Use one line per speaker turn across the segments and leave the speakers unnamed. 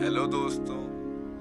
Hello दोस्तों,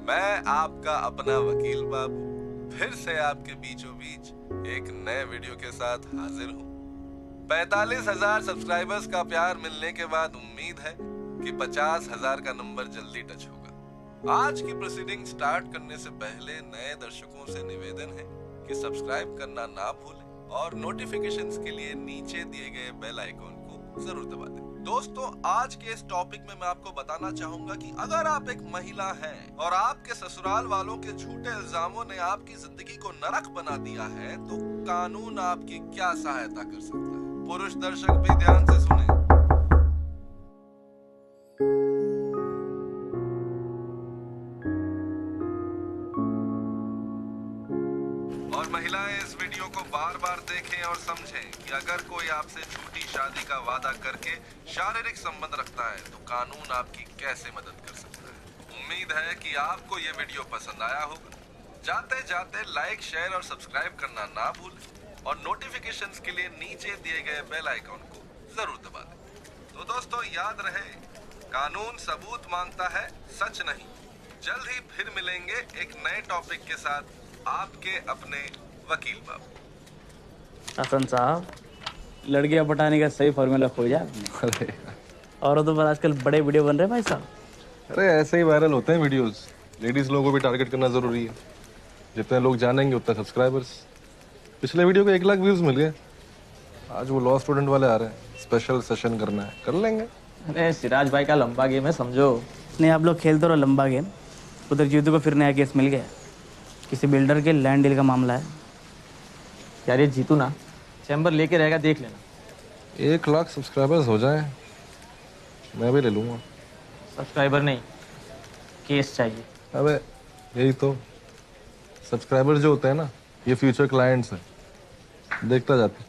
मैं आपका अपना वकील बाबू फिर से आपके बीचों बीच एक नए वीडियो के साथ हाजिर हूँ। 45,000 सब्सक्राइबर्स का प्यार मिलने के बाद उम्मीद है कि 50,000 का नंबर जल्दी टच होगा। आज की प्रोसीडिंग स्टार्ट करने से पहले नए दर्शकों से निवेदन है कि सब्सक्राइब करना ना भूलें और नोटिफिकेशंस के लिए नीचे दिए गए बेल आइकॉन को जरूर दबा दें। दोस्तों, आज के इस टॉपिक में मैं आपको बताना चाहूंगा कि अगर आप एक महिला हैं और आपके ससुराल वालों के झूठे इल्जामों ने आपकी जिंदगी को नरक बना दिया है तो कानून आपकी क्या सहायता कर सकता है। पुरुष दर्शक भी ध्यान से सुने। और महिलाएं इस वीडियो को बार बार देखें और समझें कि अगर कोई आपसे झूठी शादी का वादा करके शारीरिक संबंध रखता है तो कानून आपकी कैसे मदद कर सकता है। उम्मीद है कि आपको ये वीडियो पसंद आया होगा। जाते जाते लाइक, शेयर और सब्सक्राइब करना ना भूलें और नोटिफिकेशंस के लिए नीचे दिए गए बेल आइकॉन को जरूर दबा दें। तो दोस्तों, याद रहे, कानून सबूत मांगता है, सच नहीं। जल्द ही फिर मिलेंगे एक नए टॉपिक के साथ, आपके अपने वकील बाबू।
हसन साहब, लड़कियां पटाने का सही फॉर्मूला खोजा आपने।
अरे
औरतों पर आजकल बड़े वीडियो बन रहे हैं भाई साहब।
अरे ऐसे ही वायरल होते हैं वीडियोस। लेडीज लोगों को भी टारगेट करना जरूरी है। जितने लोग जानेंगे उतने सब्सक्राइबर्स। पिछले वीडियो को 1 लाख व्यूज मिल गए। आज वो लॉ स्टूडेंट वाले आ रहे हैं, स्पेशल सेशन करना है, कर लेंगे।
अरे सिराज भाई का लंबा गेम है, समझो।
नहीं, आप लोग खेलते रहो लंबा गेम। उधर जीतू को फिर नया केस मिल गया, किसी बिल्डर के लैंड डील का मामला है।
यार ये जीतू ना चैम्बर लेके रहेगा, देख लेना।
1 लाख सब्सक्राइबर्स हो जाए मैं भी ले लूंगा।
सब्सक्राइबर नहीं, केस चाहिए।
अबे यही तो, सब्सक्राइबर्स जो होते हैं ना, ये फ्यूचर क्लाइंट्स हैं, देखता जाते।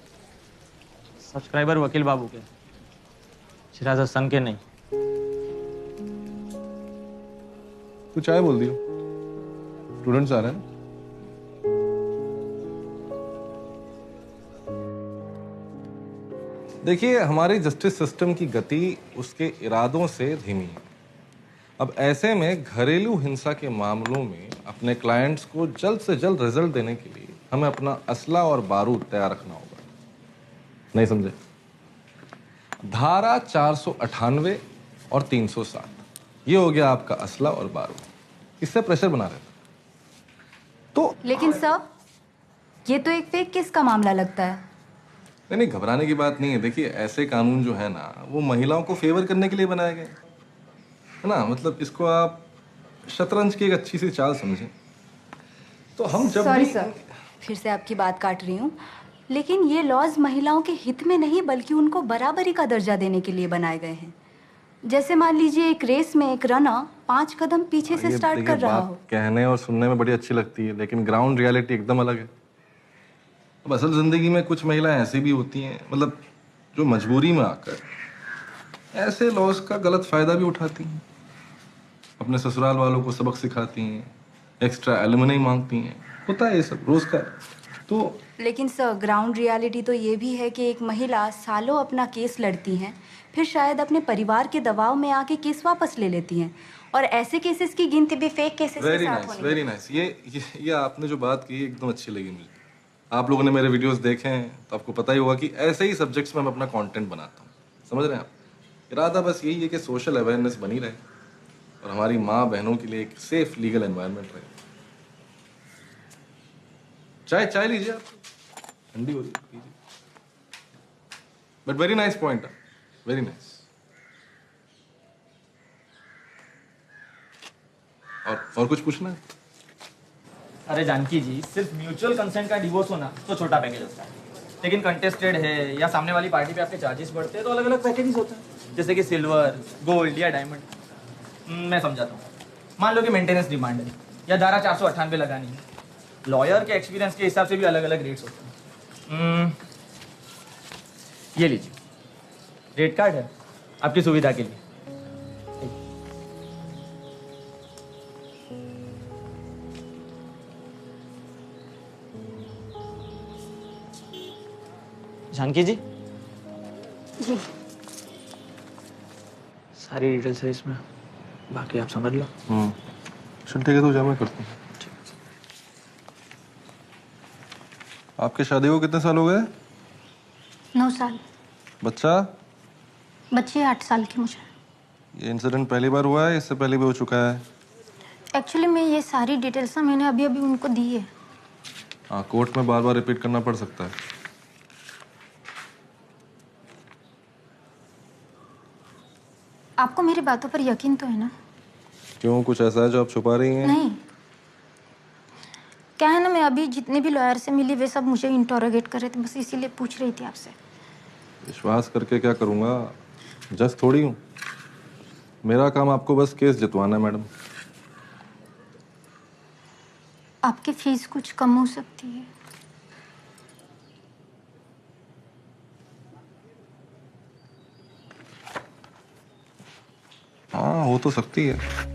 सब्सक्राइबर वकील बाबू के, सिराज हसन के नहीं।
तू चाय बोल दियो, स्टूडेंट्स आ रहे हैं। देखिए, हमारी जस्टिस सिस्टम की गति उसके इरादों से धीमी है। अब ऐसे में घरेलू हिंसा के मामलों में अपने क्लाइंट्स को जल्द से जल्द रिजल्ट देने के लिए हमें अपना असला और बारूद तैयार रखना होगा। नहीं समझे? धारा 498 और 307 ये हो गया आपका असला और बारूद। इससे प्रेशर बना रहता तो।
लेकिन सर, ये तो एक फेक केस का मामला लगता है।
नहीं, घबराने की बात नहीं है। देखिए, ऐसे कानून जो है ना, वो महिलाओं को फेवर करने के लिए बनाए गए है ना। मतलब इसको आप शतरंज की एक अच्छी सी चाल समझें। तो हम जब
सॉरी
भी
सर, फिर से आपकी बात काट रही हूँ, लेकिन ये लॉज महिलाओं के हित में नहीं बल्कि उनको बराबरी का दर्जा देने के लिए बनाए गए हैं। जैसे मान लीजिए एक रेस में एक रनर 5 कदम पीछे से स्टार्ट कर रहा हो।
कहने और सुनने में बड़ी अच्छी लगती है, लेकिन ग्राउंड रियलिटी एकदम अलग है। अब असल जिंदगी में कुछ महिलाएं ऐसी भी होती हैं, मतलब जो मजबूरी में आकर ऐसे लॉज का गलत फायदा भी उठाती हैं, अपने ससुराल वालों को सबक सिखाती हैं, एक्स्ट्रा एलिमनी मांगती हैं। होता है ये सब रोज का। तो
लेकिन सर, ग्राउंड रियलिटी तो ये भी है कि एक महिला सालों अपना केस लड़ती हैं, फिर शायद अपने परिवार के दबाव में आके केस वापस ले लेती हैं, और ऐसे केसेस की गिनती भी फेक केसेस के साथ होनी है।
Very nice. ये आपने जो बात की एकदम अच्छी लगी मुझे। आप लोगों ने मेरे वीडियोस देखे हैं तो आपको पता ही होगा कि ऐसे ही सब्जेक्ट्स में मैं अपना कंटेंट बनाता हूँ। समझ रहे हैं आप? इरादा बस यही है कि सोशल अवेयरनेस बनी रहे और हमारी माँ बहनों के लिए एक सेफ लीगल एनवायरनमेंट रहे। चाय लीजिए, आप ठंडी हो रही है, but very nice point, very nice. और कुछ पूछना है?
अरे जानकी जी, सिर्फ म्यूचुअल कंसेंट का डिवोर्स होना तो छोटा पैकेज होता है, लेकिन कंटेस्टेड है या सामने वाली पार्टी पे आपके चार्जेस बढ़ते हैं तो अलग अलग पैकेजेस होते हैं, जैसे कि सिल्वर, गोल्ड या डायमंड। मैं समझाता हूँ। मान लो कि मेंटेनेंस डिमांड है या धारा 498 लगानी है। लॉयर के एक्सपीरियंस के हिसाब से भी अलग अलग रेट्स होते हैं। ये लीजिए, रेट कार्ड है आपकी सुविधा के लिए। जानकी जी,
सारी डिटेल्स है इसमें।
बाकी आप समझ लो।
चल ठीक है, तो जा, मैं करता हूँ। आपकी शादी को कितने साल हो गए?
9 साल।
बच्चा?
बच्ची 8 साल की मुझे।
ये इंसिडेंट पहली बार हुआ है, इससे पहले भी हो चुका है?
एक्चुअली मैं ये सारी डिटेल्स ना मैंने अभी अभी उनको दी है।
हाँ, कोर्ट में बार बार रिपीट करना पड़ सकता है।
आपको मेरी बातों पर यकीन तो है ना?
क्यों, कुछ ऐसा है जो आप छुपा रही हैं?
नहीं, क्या है ना, मैं अभी जितने भी लॉयर से मिली वे सब मुझे इंटरोगेट कर रहे थे, बस इसीलिए पूछ रही थी आपसे।
विश्वास करके क्या करूँगा, जज थोड़ी हूँ। मेरा काम आपको बस केस जितवाना है मैडम।
आपकी फीस कुछ कम हो सकती है।
हाँ, हो तो सकती है।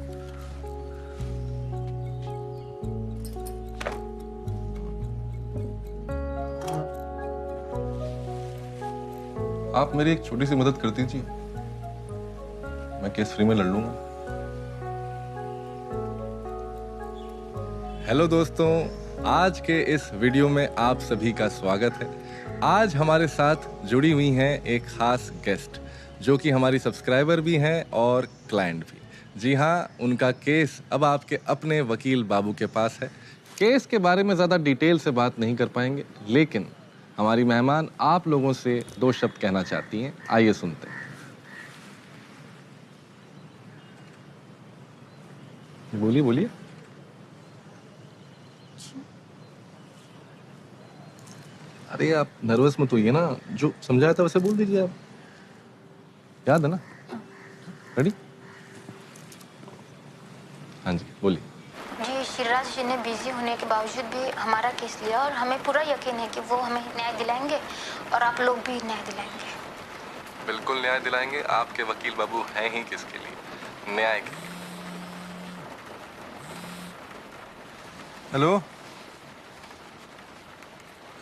आप मेरी एक छोटी सी मदद कर दीजिए, मैं केस फ्री में लड़ लूंगा। हेलो दोस्तों, आज के इस वीडियो में आप सभी का स्वागत है। आज हमारे साथ जुड़ी हुई हैं एक खास गेस्ट, जो कि हमारी सब्सक्राइबर भी हैं और क्लाइंट भी। जी हाँ, उनका केस अब आपके अपने वकील बाबू के पास है। केस के बारे में ज़्यादा डिटेल से बात नहीं कर पाएंगे, लेकिन हमारी मेहमान आप लोगों से 2 शब्द कहना चाहती हैं। आइए सुनते हैं। बोलिए बोलिए। अरे आप नर्वस मत होइए ना, जो समझाया था वैसे बोल दीजिए आप। याद है ना? रेडी? हाँ जी, बोलिए।
जी, शिवराज जी ने बिजी होने के बावजूद भी हमारा केस लिया और हमें पूरा यकीन है कि वो हमें न्याय दिलाएंगे और आप लोग भी न्याय दिलाएंगे।
बिल्कुल न्याय दिलाएंगे। आपके वकील बाबू हैं ही किसके लिए? न्याय के लिए। हेलो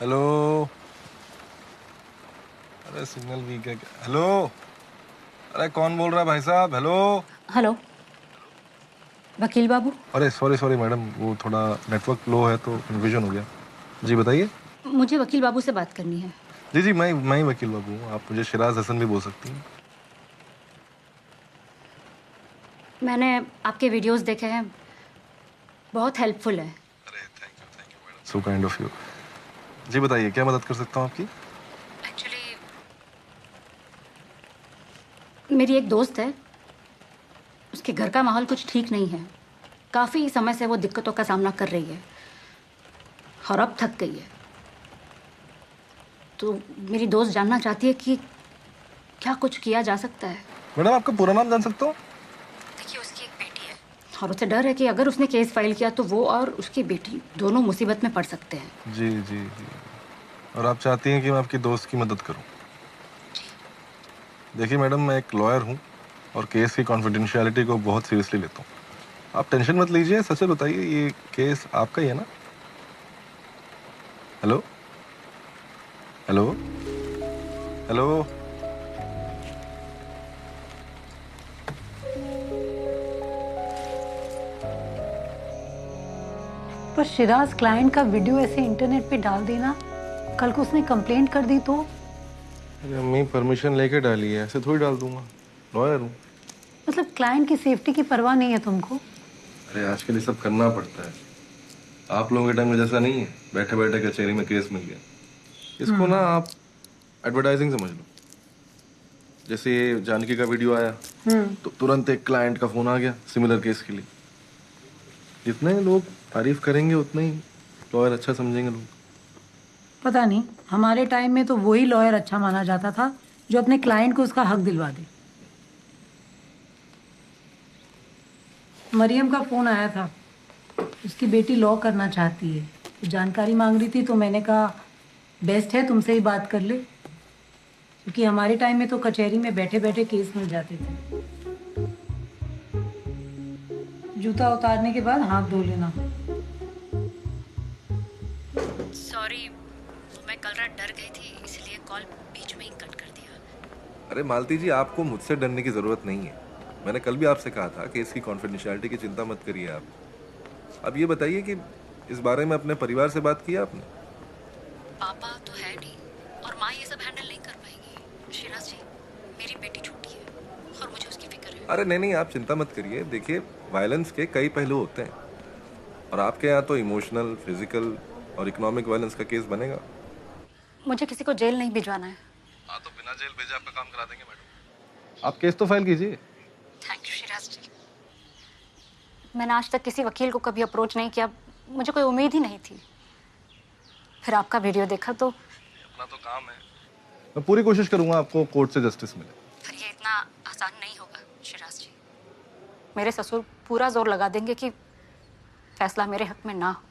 हेलो, अरे सिग्नल वीक है क्या? हेलो, अरे कौन बोल रहा है भाई साहब? हेलो
हेलो, वकील बाबू।
अरे सॉरी सॉरी मैडम, वो थोड़ा नेटवर्क लो है तो कन्फ्यूजन हो गया। जी बताइए।
मुझे वकील बाबू से बात करनी है।
जी जी, मैं ही वकील बाबू हूँ। आप मुझे शिराज हसन भी बोल सकती हैं।
मैंने आपके वीडियोस देखे हैं, बहुत हेल्पफुल है।
अरे thank you madam, so kind of you. जी बताइए, क्या मदद कर सकता हूँ आपकी?
एक्चुअली मेरी एक दोस्त है, उसके घर का माहौल कुछ ठीक नहीं है। काफ़ी समय से वो दिक्कतों का सामना कर रही है और अब थक गई है। तो मेरी दोस्त जानना चाहती है कि क्या कुछ किया जा सकता है।
मैडम, आपका पूरा नाम जान सकता हूँ?
देखिए, उसकी एक बेटी है और उसे डर है कि अगर उसने केस फाइल किया तो वो और उसकी बेटी दोनों मुसीबत में पड़ सकते हैं।
जी जी जी। और आप चाहती हैं कि मैं आपकी दोस्त की मदद करूं? देखिए मैडम, मैं एक लॉयर हूं और केस की कॉन्फिडेंशियलिटी को बहुत सीरियसली लेता हूं। आप टेंशन मत लीजिए, सच से बताइए, ये केस आपका ही है ना? Hello hello hello.
पर शिराज क्लाइंट का वीडियो ऐसे इंटरनेट पे डाल देना, कल को उसने कंप्लेंट कर दी तो?
अरे अम्मी, परमिशन लेके डाली है, ऐसे थोड़ी डाल दूंगा, लॉयर हूँ।
मतलब क्लाइंट की सेफ्टी की परवाह नहीं है तुमको?
अरे आजकल ये सब करना पड़ता है। आप लोगों के टाइम में जैसा नहीं है, बैठे बैठे कचहरी में केस मिल गया। इसको ना आप एडवर्टाइजिंग समझ लो। जैसे ये जानकी का वीडियो आया तो तुरंत एक क्लाइंट का फोन आ गया सिमिलर केस के लिए। जितने लोग तारीफ करेंगे उतना ही लॉयर अच्छा समझेंगे लोग।
पता नहीं, हमारे टाइम में तो वही लॉयर अच्छा माना जाता था जो अपने क्लाइंट को उसका हक दिलवा दे। मरियम का फोन आया था, उसकी बेटी लॉ करना चाहती है, तो जानकारी मांग रही थी, तो मैंने कहा बेस्ट है तुमसे ही बात कर ले, क्योंकि हमारे टाइम में तो कचहरी में बैठे बैठे केस मिल जाते थे। जूता उतारने के बाद हाथ धो लेना।
सॉरी, मैं कल रात डर गई थी, इसलिए कॉल बीच में ही कट कर दिया।
अरे मालती जी, आपको मुझसे डरने की जरूरत नहीं है।
मैंने कल भी आपसे कहा था कि इसकी कॉन्फिडेंशियलिटी की चिंता मत करिए आप। अब ये बताइए कि इस बारे में अपने परिवार से बात किया आपने?
पापा तो है नहीं और माँ ये सब हैंडल नहीं कर पाएगी। शिराज जी, मेरी बेटी छोटी है और मुझे उसकी फिक्र है।
अरे नहीं, आप चिंता मत करिए। देखिए, वायलेंस के कई पहलू होते हैं और आपके यहाँ तो इमोशनल, फिजिकल और इकोनॉमिक वायलेंस का केस बनेगा।
मुझे किसी को जेल नहीं भिजवाना है।
हाँ, तो बिना जेल भेजे आपका काम करा देंगे मैडम।
आप केस तो फाइल कीजिए।
थैंक यू शिराज जी। मैंने आज तक किसी वकील को कभी अप्रोच नहीं किया, मुझे कोई उम्मीद ही नहीं थी। फिर आपका वीडियो देखा तो
अपना तो काम है।
मैं पूरी कोशिश करूंगा आपको कोर्ट से जस्टिस मिले।
फिर ये इतना आसान नहीं होगा शिराज जी। मेरे ससुर पूरा जोर लगा देंगे कि फैसला मेरे हक में ना हो।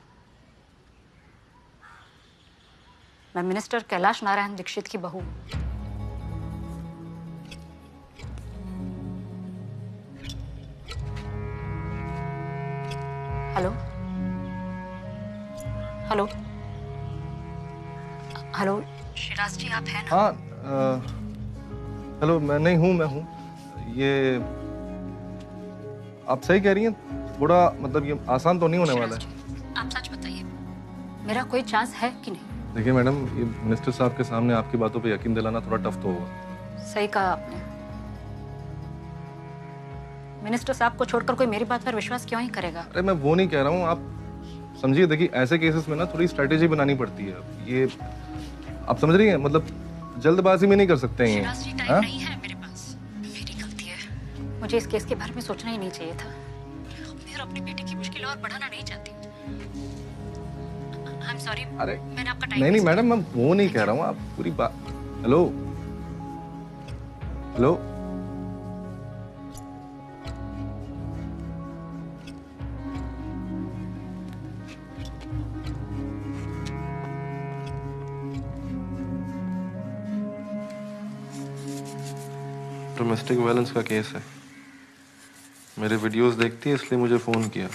मैं मिनिस्टर कैलाश नारायण दीक्षित की बहू। हेलो हेलो हेलो शिराज जी, आप हैं ना?
हाँ, हेलो, मैं नहीं हूँ, मैं हूँ। ये आप सही कह रही हैं, थोड़ा मतलब ये आसान तो नहीं होने वाला है।
आप सच बताइए, मेरा कोई चांस है कि नहीं?
देखिए मैडम, ये मिनिस्टर साहब के सामने आपकी बातों पे यकीन दिलाना थोड़ा टफ तो होगा।
सही कहा आपने। मिनिस्टर साहब को छोड़कर कोई मेरी बात पर विश्वास क्यों ही करेगा?
अरे मैं वो नहीं कह रहा हूँ, आप समझिए। देखिए, ऐसे केसेस में ना थोड़ी स्ट्रेटेजी बनानी पड़ती है। ये आप समझ रही हैं, मतलब जल्दबाजी में नहीं कर सकते हैं।
शिराज जी, टाइम नहीं है मेरे पास। मेरी गलती है। मुझे इस केस के बारे में सोचना ही नहीं चाहिए था। मैं अपनी बेटी की मुश्किल और बढ़ाना नहीं चाहती। I am sorry.
अरे
मैंने आपका टाइम
नहीं मैडम, मैं वो नहीं कह रहा हूँ। आप पूरी बात। हेलो हेलो, डोमेस्टिक वायलेंस का केस है। मेरे वीडियोस देखती है इसलिए मुझे फोन किया।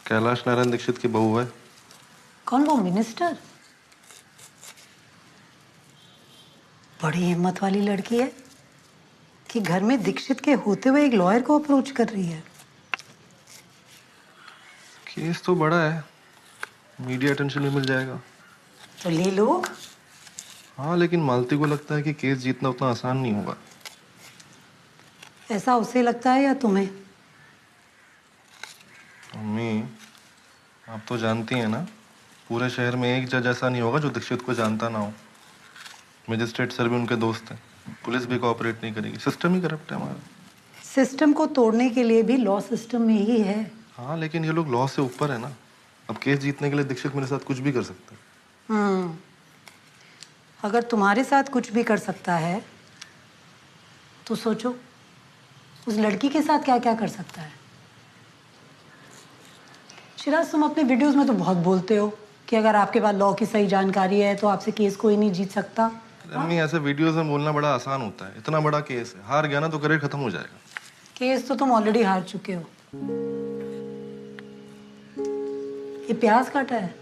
कैलाश नारायण दीक्षित की बहू है।
कौन, वो मिनिस्टर? बड़ी हिम्मत वाली लड़की है कि घर में दीक्षित के होते हुए एक लॉयर को अप्रोच कर रही है।
केस तो बड़ा है, मीडिया अटेंशन भी मिल जाएगा।
तो ले लो।
हाँ, लेकिन मालती को लगता है कि केस जीतना उतना आसान नहीं होगा।
ऐसा उसे लगता है या तुम्हें?
मम्मी, आप तो जानती हैं ना, पूरे शहर में एक जज ऐसा नहीं होगा जो दीक्षित को जानता ना हो। मजिस्ट्रेट सर भी उनके दोस्त हैं। पुलिस भी कोऑपरेट नहीं करेगी। सिस्टम ही करप्ट है हमारा।
सिस्टम को तोड़ने के लिए भी लॉ सिस्टम में ही है।
हाँ, लेकिन ये लोग लॉ से ऊपर है ना। अब केस जीतने के लिए दीक्षित मेरे साथ कुछ भी कर सकता है।
अगर तुम्हारे साथ कुछ भी कर सकता है तो सोचो उस लड़की के साथ क्या क्या कर सकता है। शिराज, तुम अपने वीडियोस में तो बहुत बोलते हो कि अगर आपके पास लॉ की सही जानकारी है तो आपसे केस कोई नहीं जीत सकता।
अम्मी, ऐसे वीडियोस में बोलना बड़ा आसान होता है। इतना बड़ा केस है, हार गया ना तो करियर खत्म हो जाएगा।
केस तो तुम ऑलरेडी हार चुके हो। ये प्याज काटा है,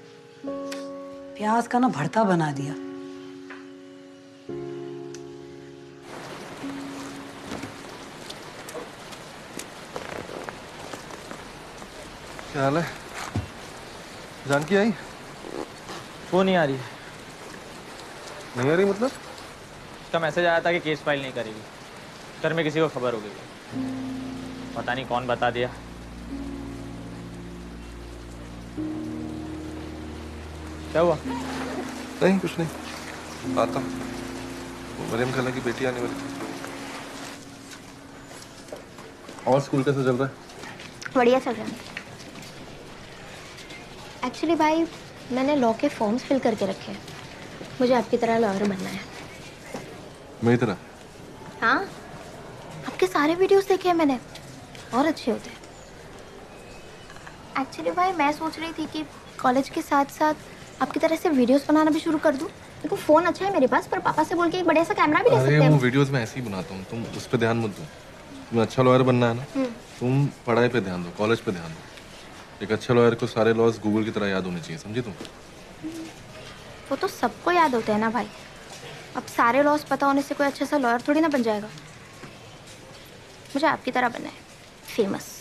प्याज का ना भरता बना दिया।
क्या हाल है? जानकी आई?
फोन नहीं आ रही है।
नहीं आ रही मतलब?
उसका मैसेज आया था कि केस फाइल नहीं करेगी। घर में किसी को खबर हो गई, पता नहीं कौन बता दिया। क्या हुआ?
नहीं, कुछ नहीं। आता हूँ। मरियम खाला की बेटी आने वाली थी। और स्कूल कैसे चल रहा है?
बढ़िया चल रहा है। एक्चुअली भाई, मैंने लॉ के फॉर्म्स फिल करके रखे हैं। मुझे आपकी तरह लॉयर बनना है।
मेरी तरह?
हाँ, आपके सारे वीडियोस देखे हैं मैंने, और अच्छे होते हैं। एक्चुअली भाई, मैं सोच रही थी कि कॉलेज के साथ साथ आपकी तरह से वीडियोस बनाना भी शुरू कर दूं। देखो, फ़ोन अच्छा है मेरे पास, पर पापा से बोल के एक बढ़िया सा कैमरा भी ले सकते
अरे
हैं।
वो वीडियोस में ऐसे ही बनाता हूँ, तुम उस पर ध्यान मत दो। तुम्हें अच्छा लॉयर बनना है ना, तुम पढ़ाई पे ध्यान दो, कॉलेज पे ध्यान दो। एक अच्छा लॉयर को सारे लॉज गूगल की तरह याद होने चाहिए, समझी तुम?
वो तो सबको याद होते हैं ना भाई। अब सारे लॉस पता होने से कोई अच्छा सा लॉयर थोड़ी ना बन जाएगा। मुझे आपकी तरह बनना है, फेमस।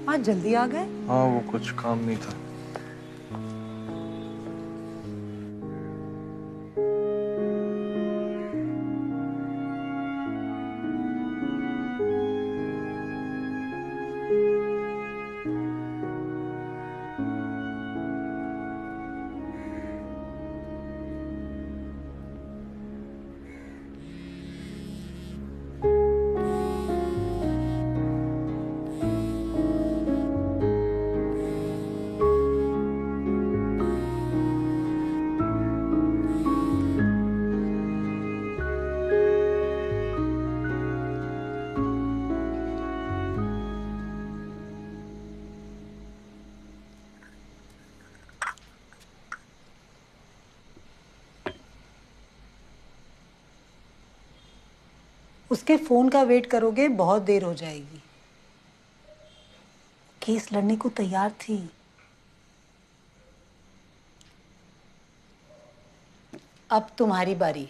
आज जल्दी आ गए?
हाँ, वो कुछ काम नहीं था।
उसके फोन का वेट करोगे बहुत देर हो जाएगी। केस लड़ने को तैयार थी। अब तुम्हारी बारी।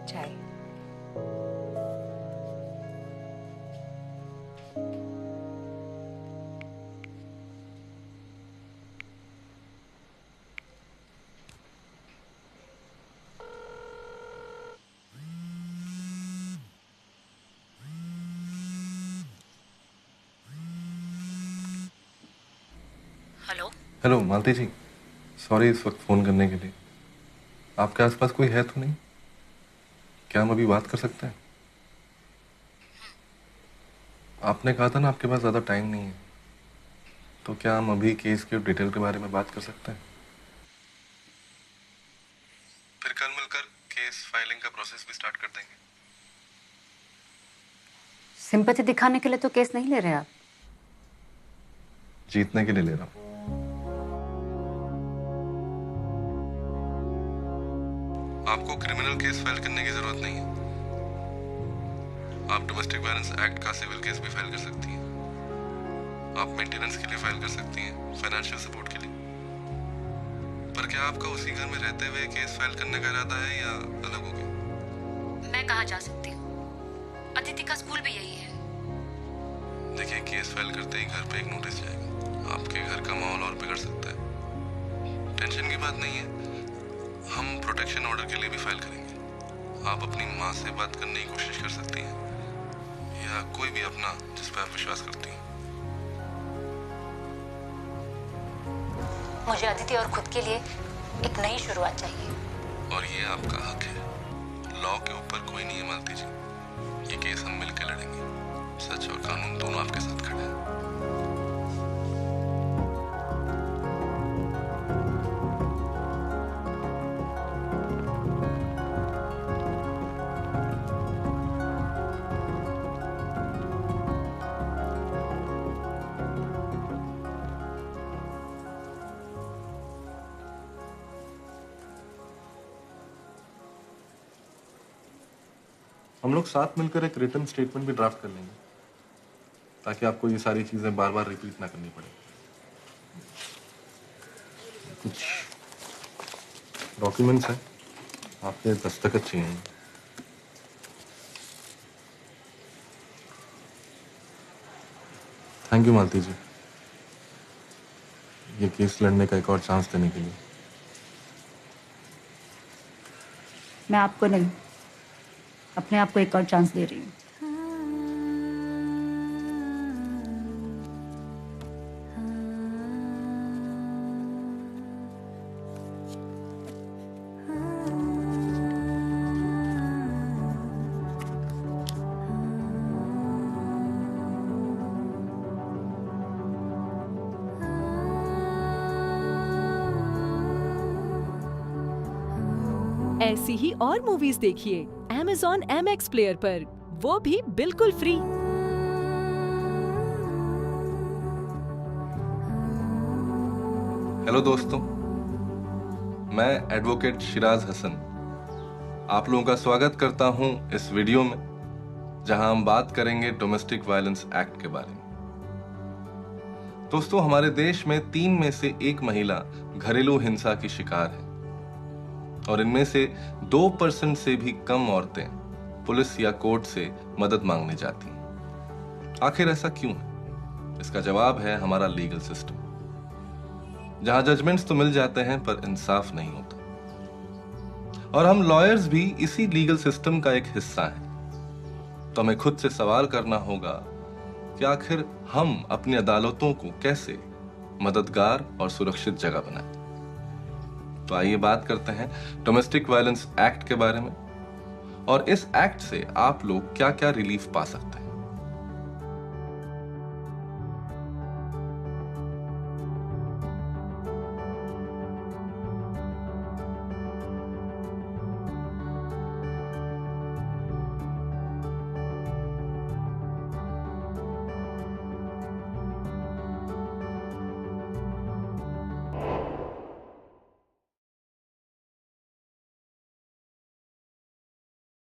चाय।
हेलो।
हेलो मालती जी, सॉरी इस वक्त फ़ोन करने के लिए। आपके आसपास कोई है तो नहीं? क्या हम अभी बात कर सकते हैं? आपने कहा था ना आपके पास ज़्यादा टाइम नहीं है, तो क्या हम अभी केस के डिटेल के बारे में बात कर सकते हैं? फिर कल मिलकर केस फाइलिंग का प्रोसेस भी स्टार्ट कर देंगे।
सिंपैथी दिखाने के लिए तो केस नहीं ले रहे आप।
जीतने के लिए ले रहा हूँ। आपको क्रिमिनल केस फाइल करने की जरूरत नहीं है। आप डोमेस्टिक वायलेंस एक्ट का सिविल केस भी फाइल कर सकती हैं। आप मेंटेनेंस के लिए फाइल कर सकती हैं, फाइनेंशियल सपोर्ट के लिए। पर क्या आपका उसी घर में रहते हुए केस फाइल करने का इरादा है या अलग हो गया?
मैं कहाँ जा सकती हूँ? अदिति का स्कूल भी यही है।
देखिए, केस फाइल करते ही घर पे एक नोटिस जाएगा। आपके घर का माहौल और बिगड़ सकता है। टेंशन की बात नहीं है, हम प्रोटेक्शन ऑर्डर के लिए भी फाइल करेंगे। आप अपनी माँ से बात करने की कोशिश कर सकती हैं, या कोई भी अपना जिस पर आप विश्वास करती हैं।
मुझे अदिति और खुद के लिए एक नई शुरुआत चाहिए।
और ये आपका हक है। लॉ के ऊपर कोई नहीं है मालती जी। ये केस हम मिलकर लड़ेंगे। सच और कानून दोनों आपके साथ खड़े हैं। हम लोग साथ मिलकर एक रिटन स्टेटमेंट भी ड्राफ्ट कर लेंगे, ताकि आपको ये सारी चीजें बार बार रिपीट ना करनी पड़े। कुछ डॉक्यूमेंट्स हैं, आपके दस्तखत चाहिए। थैंक यू मालती जी, ये केस लड़ने का एक और चांस देने के लिए।
मैं आपको नहीं, अपने आप को एक और चांस दे रही हूँ।
ऐसी ही और मूवीज देखिए Amazon MX प्लेयर पर, वो भी बिल्कुल फ्री।
हेलो दोस्तों, मैं एडवोकेट शिराज हसन आप लोगों का स्वागत करता हूं इस वीडियो में, जहां हम बात करेंगे डोमेस्टिक वायलेंस एक्ट के बारे में। दोस्तों, हमारे देश में 3 में से 1 महिला घरेलू हिंसा की शिकार है और इनमें से 2% से भी कम औरतें पुलिस या कोर्ट से मदद मांगने जाती हैं। आखिर ऐसा क्यों है? इसका जवाब है हमारा लीगल सिस्टम, जहां जजमेंट्स तो मिल जाते हैं पर इंसाफ नहीं होता। और हम लॉयर्स भी इसी लीगल सिस्टम का एक हिस्सा हैं। तो हमें खुद से सवाल करना होगा कि आखिर हम अपनी अदालतों को कैसे मददगार और सुरक्षित जगह बनाएं। तो आइए बात करते हैं डोमेस्टिक वायलेंस एक्ट के बारे में और इस एक्ट से आप लोग क्या क्या रिलीफ पा सकते हैं।